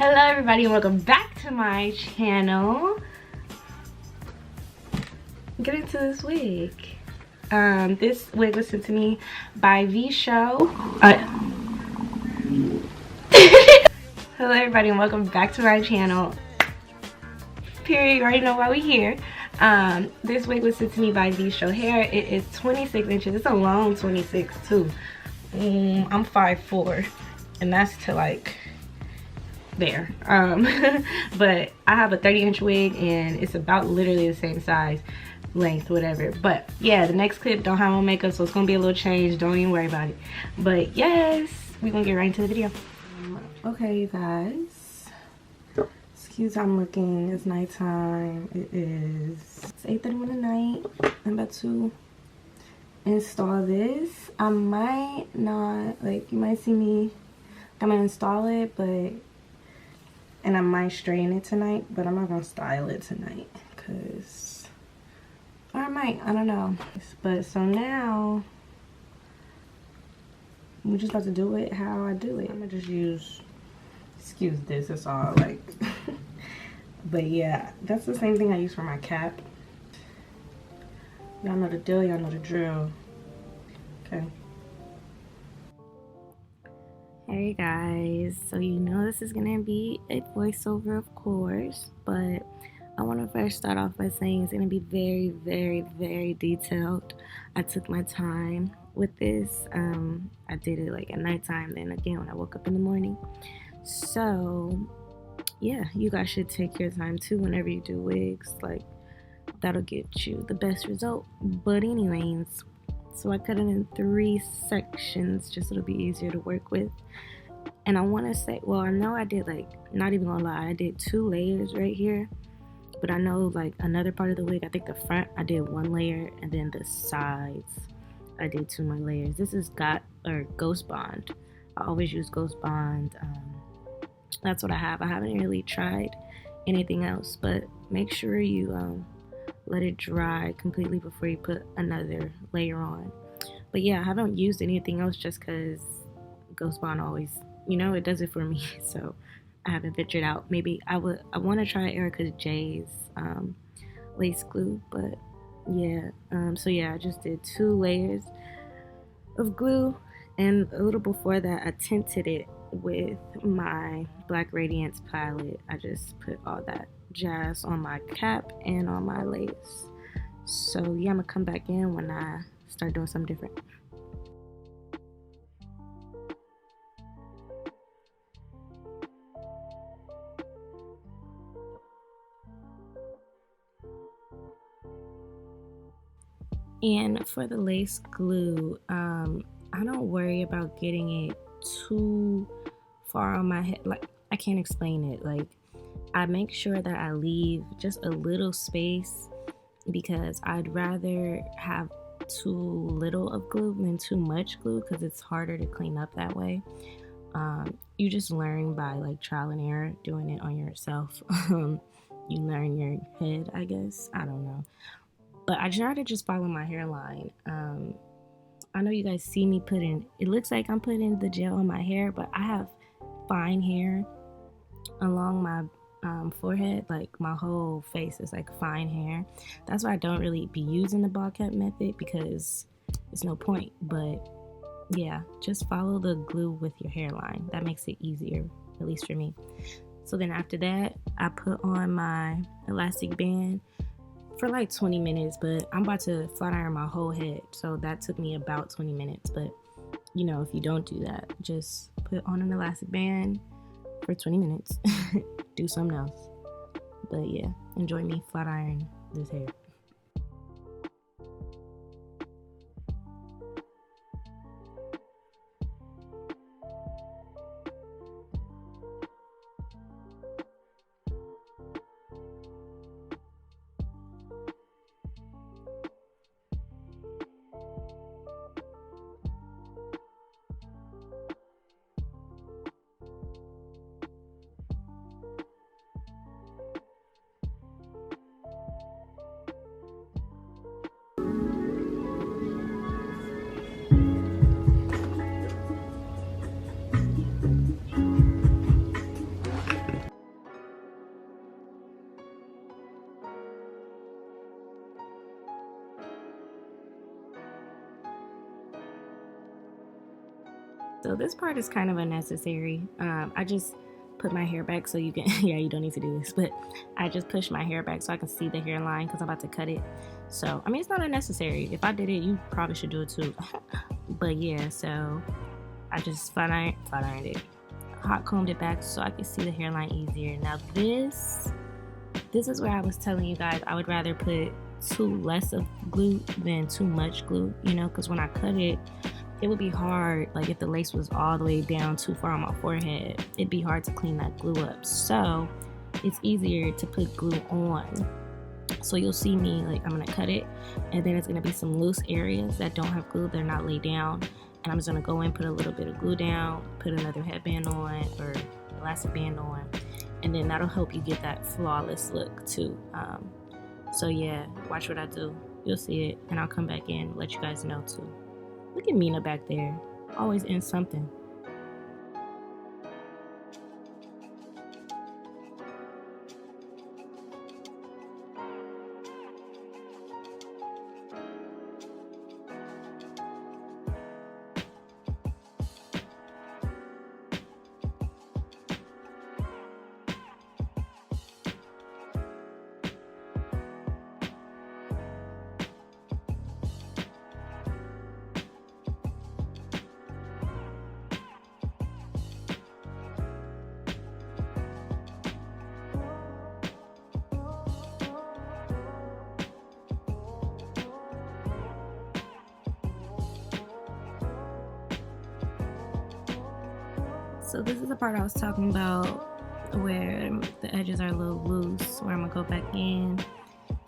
Hello everybody and welcome back to my channel. Get into this wig. This wig was sent to me by Vshow. Hello everybody and welcome back to my channel. Period, you already know why we're here. This wig was sent to me by Vshow hair. It is 26 inches. It's a long 26 too. I'm 5'4", and that's to like there. But I have a 30-inch wig and it's about literally the same size, length, whatever. But yeah, the next clip don't have on makeup, so it's gonna be a little change. Don't even worry about it. But yes, we're gonna get right into the video. Okay, you guys, excuse how I'm looking. It's nighttime. It's 8:31 at night. I'm about to install this. I might not, like, you might see me, I'm gonna install it, and I might straighten it tonight, but I'm not gonna style it tonight, cause, or I might, I don't know. But so now we're just about to do it how I do it. I'm gonna just use, excuse this, it's all like but yeah, that's the same thing I use for my cap. Y'all know the deal, y'all know the drill. Okay. Hey guys, so you know this is gonna be a voiceover, of course, but I want to first start off by saying it's gonna be very detailed. I took my time with this. I did it like at nighttime, then again when I woke up in the morning. So yeah, you guys should take your time too whenever you do wigs. Like, that'll get you the best result. But anyways, so I cut it in 3 sections just so it'll be easier to work with. And I want to say, well, I know I did, like, not even gonna lie, I did 2 layers right here. But I know, like, another part of the wig, I think the front, I did 1 layer, and then the sides, I did 2 more layers. This is Ghost Bond. I always use Ghost Bond. That's what I have. I haven't really tried anything else, but make sure you let it dry completely before you put another layer on. But yeah, I haven't used anything else just because Ghost Bond always, you know, it does it for me. So I haven't ventured out. Maybe I want to try Erica J's lace glue, but yeah. So yeah, I just did 2 layers of glue, and a little before that I tinted it with my Black Radiance palette. I just put all that jazz on my cap and on my lace. So yeah, I'm gonna come back in when I start doing something different. And for the lace glue, I don't worry about getting it too far on my head. Like, I can't explain it. Like, I make sure that I leave just a little space because I'd rather have too little of glue than too much glue because it's harder to clean up that way. You just learn by like trial and error, doing it on yourself. You learn your head, I guess. I don't know. But I try to just follow my hairline. I know you guys see me it looks like I'm putting the gel on my hair, but I have fine hair along my forehead. Like, my whole face is like fine hair. That's why I don't really be using the ball cap method, because there's no point. But yeah, just follow the glue with your hairline. That makes it easier, at least for me. So then after that, I put on my elastic band for like 20 minutes, but I'm about to flat iron my whole head, so that took me about 20 minutes. But you know, if you don't do that, just put on an elastic band for 20 minutes. Do something else. But yeah, enjoy me flat iron this hair. So this part is kind of unnecessary. I just put my hair back so you can, yeah, you don't need to do this, but I just push my hair back so I can see the hairline because I'm about to cut it. So, I mean, it's not unnecessary. If I did it, you probably should do it too. But yeah, so I just flat ironed it. Hot combed it back so I could see the hairline easier. Now this is where I was telling you guys I would rather put too less of glue than too much glue, you know, because when I cut it, it would be hard. Like if the lace was all the way down too far on my forehead, it'd be hard to clean that glue up. So it's easier to put glue on. So you'll see me, like, I'm gonna cut it, and then it's gonna be some loose areas that don't have glue, they're not laid down, and I'm just gonna go in, put a little bit of glue down, put another headband on or elastic band on, and then that'll help you get that flawless look too. So yeah, watch what I do. You'll see it, and I'll come back in and let you guys know too. Look at Mina back there, always in something. So this is the part I was talking about where the edges are a little loose, where I'm gonna go back in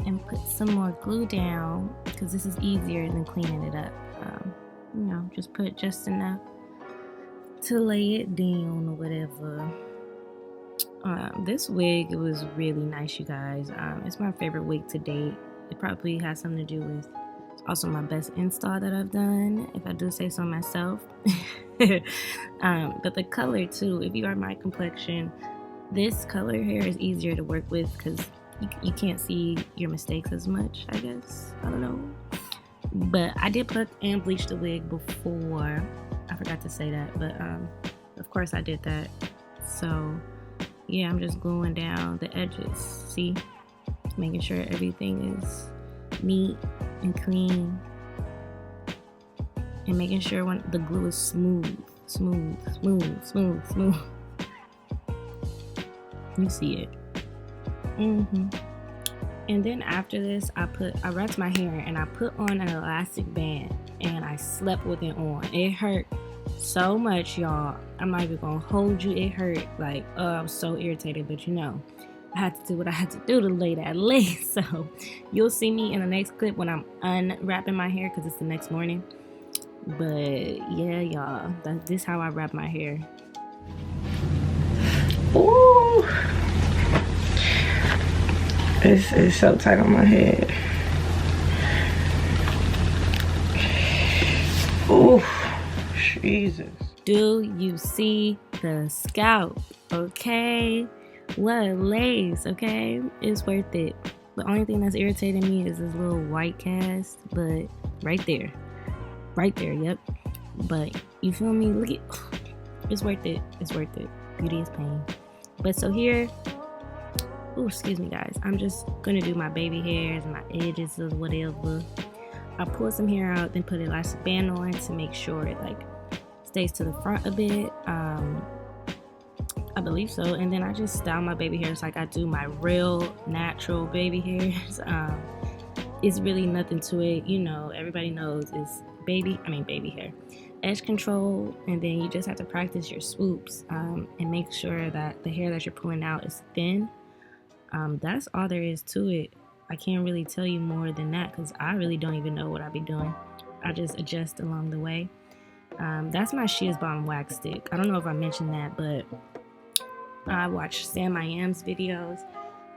and put some more glue down because this is easier than cleaning it up. You know, just put just enough to lay it down or whatever. This wig, it was really nice, you guys. It's my favorite wig to date. It probably has something to do with also my best install that I've done, if I do say so myself. But the color too, if you are my complexion, this color hair is easier to work with because you can't see your mistakes as much, I guess. I don't know. But I did pluck and bleach the wig before. I forgot to say that, but of course I did that. So yeah, I'm just gluing down the edges. See? Making sure everything is neat and clean. And making sure when the glue is smooth. You see it. And then after this, I wrapped my hair and I put on an elastic band and I slept with it on. It hurt so much, y'all. I'm not even gonna hold you. It hurt. Like, I was so irritated, but you know, I had to do what I had to do to lay that lace. So you'll see me in the next clip when I'm unwrapping my hair because it's the next morning. But yeah, y'all, this is how I wrap my hair. Ooh, it's so tight on my head. Ooh, Jesus. Do you see the scalp? Okay, what a lace. Okay, it's worth it. The only thing that's irritating me is this little white cast, but right there, yep. But you feel me? Look at, it's worth it. It's worth it. Beauty is pain. But so here, oh, excuse me, guys. I'm just gonna do my baby hairs and my edges or whatever. I pull some hair out, then put an elastic band on to make sure it like stays to the front a bit. I believe so. And then I just style my baby hairs like I do my real natural baby hairs. It's really nothing to it. You know, everybody knows it's baby hair. Edge control, and then you just have to practice your swoops and make sure that the hair that you're pulling out is thin. That's all there is to it. I can't really tell you more than that because I really don't even know what I be doing. I just adjust along the way. That's my Shears Balm wax stick. I don't know if I mentioned that, but I watched Sam I Am's videos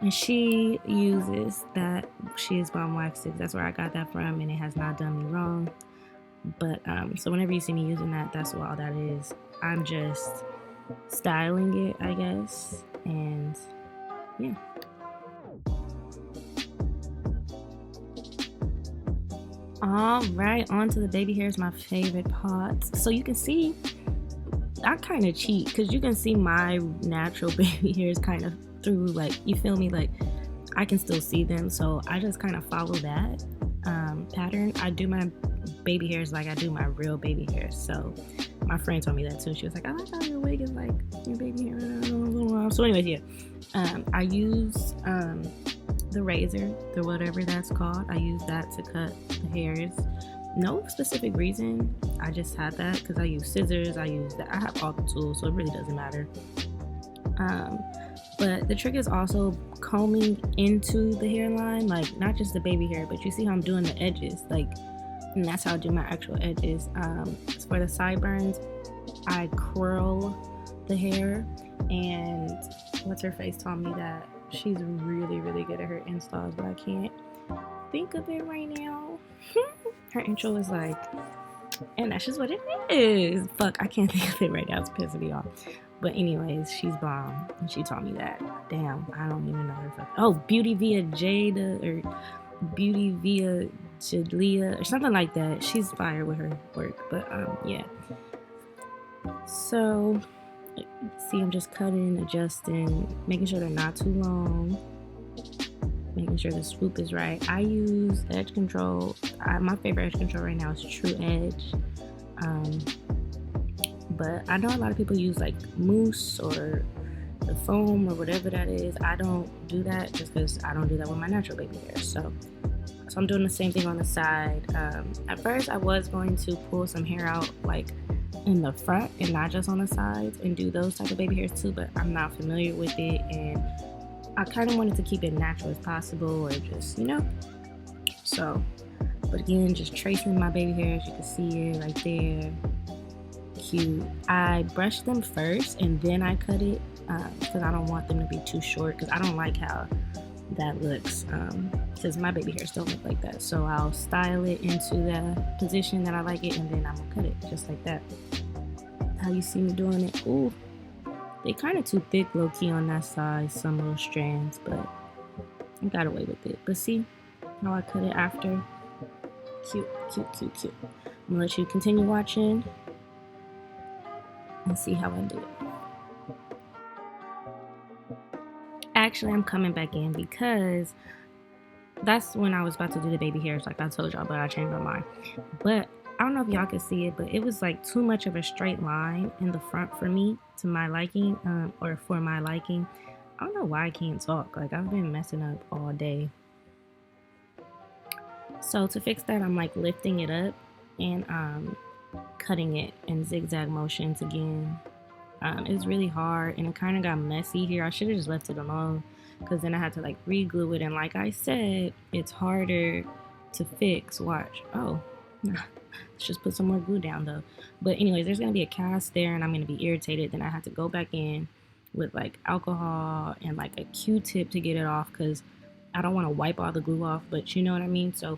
and she uses that Shears Balm wax stick. That's where I got that from, and it has not done me wrong. But so whenever you see me using that, that's what all that is. I'm just styling it, I guess. And yeah. All right, on to the baby hairs, my favorite parts. So you can see I kind of cheat because you can see my natural baby hairs kind of through, like, you feel me, like I can still see them, so I just kind of follow that pattern. I do my baby hairs like I do my real baby hairs. So my friend told me that too. She was like, I like how your wig is like your baby hair. So anyways, yeah, I use the razor, the whatever that's called. I use that to cut the hairs. No specific reason, I just had that because I use scissors, I have all the tools, so it really doesn't matter. But the trick is also combing into the hairline, like not just the baby hair, but you see how I'm doing the edges, like, and that's how I do my actual edges. For the sideburns, I curl the hair, and what's her face told me that she's really, really good at her installs, but I can't think of it right now. Her intro is like, and that's just what it is. Fuck, I can't think of it right now. It's pissing me off. But anyways, she's bomb, and she taught me that. Damn, I don't even know her fuck. Oh, Beauty Via Jada or Beauty Via Jadlia or something like that. She's fire with her work. But yeah. So see, I'm just cutting, adjusting, making sure they're not too long, making sure the swoop is right. I use edge control. My favorite edge control right now is True Edge. But I know a lot of people use like mousse or the foam or whatever that is. I don't do that just because I don't do that with my natural baby hair. So I'm doing the same thing on the side. At first I was going to pull some hair out like in the front and not just on the sides and do those type of baby hairs too, but I'm not familiar with it, and I kind of wanted to keep it natural as possible, or just, you know. So, but again, just tracing my baby hairs, you can see it right there. Cute. I brush them first and then I cut it because I don't want them to be too short, because I don't like how that looks, because my baby hairs don't look like that. So I'll style it into the position that I like it, and then I'm gonna cut it just like that. How you see me doing it. Ooh, they kind of too thick low-key on that side, some of those strands, but I got away with it. But see how I cut it after? Cute, cute, cute, cute. I'm gonna let you continue watching and see how I do it. Actually, I'm coming back in because that's when I was about to do the baby hairs, like I told y'all, but I changed my mind. But I don't know if y'all can see it, but it was like too much of a straight line in the front for me, to my liking, or for my liking. I don't know why I can't talk. Like, I've been messing up all day. So to fix that, I'm like lifting it up and cutting it in zigzag motions again. It was really hard, and it kind of got messy here. I should have just left it alone, because then I had to like re-glue it, and like I said, it's harder to fix. Watch. Oh, let's just put some more glue down though. But anyways, there's gonna be a cast there, and I'm gonna be irritated. Then I had to go back in with like alcohol and like a Q-tip to get it off, because I don't want to wipe all the glue off, but you know what I mean. So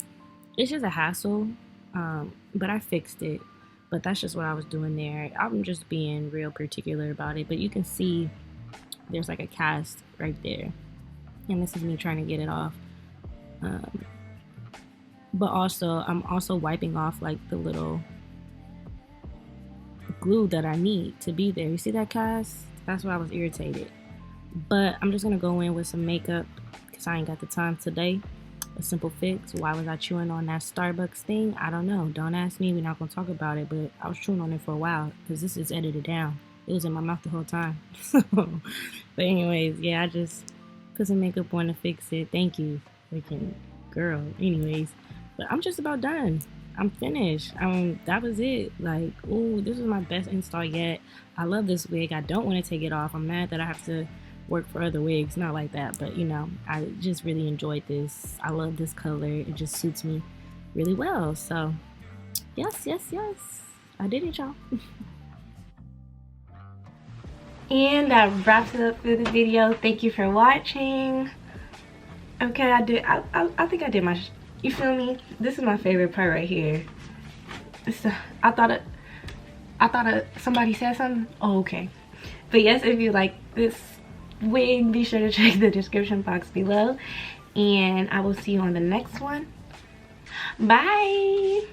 it's just a hassle, but I fixed it. But that's just what I was doing there. I'm just being real particular about it. But you can see there's like a cast right there. And this is me trying to get it off. But also, I'm also wiping off like the little glue that I need to be there. You see that cast? That's why I was irritated. But I'm just going to go in with some makeup because I ain't got the time today. A simple fix. Why was I chewing on that Starbucks thing? I don't know. Don't ask me. We're not going to talk about it. But I was chewing on it for a while because this is edited down. It was in my mouth the whole time. But anyways, yeah, I just put some makeup on to fix it. Thank you, freaking girl. Anyways, but I'm just about done. I'm finished. That was it. Like, ooh, this was my best install yet. I love this wig. I don't want to take it off. I'm mad that I have to work for other wigs, not like that, but you know, I just really enjoyed this. I love this color. It just suits me really well. So yes, I did it, y'all. And that wraps it up for the video. Thank you for watching. Okay, I think I did my you feel me? This is my favorite part right here. I thought somebody said something. Oh, okay. But yes, if you like this wig, be sure to check the description box below, and I will see you on the next one. Bye.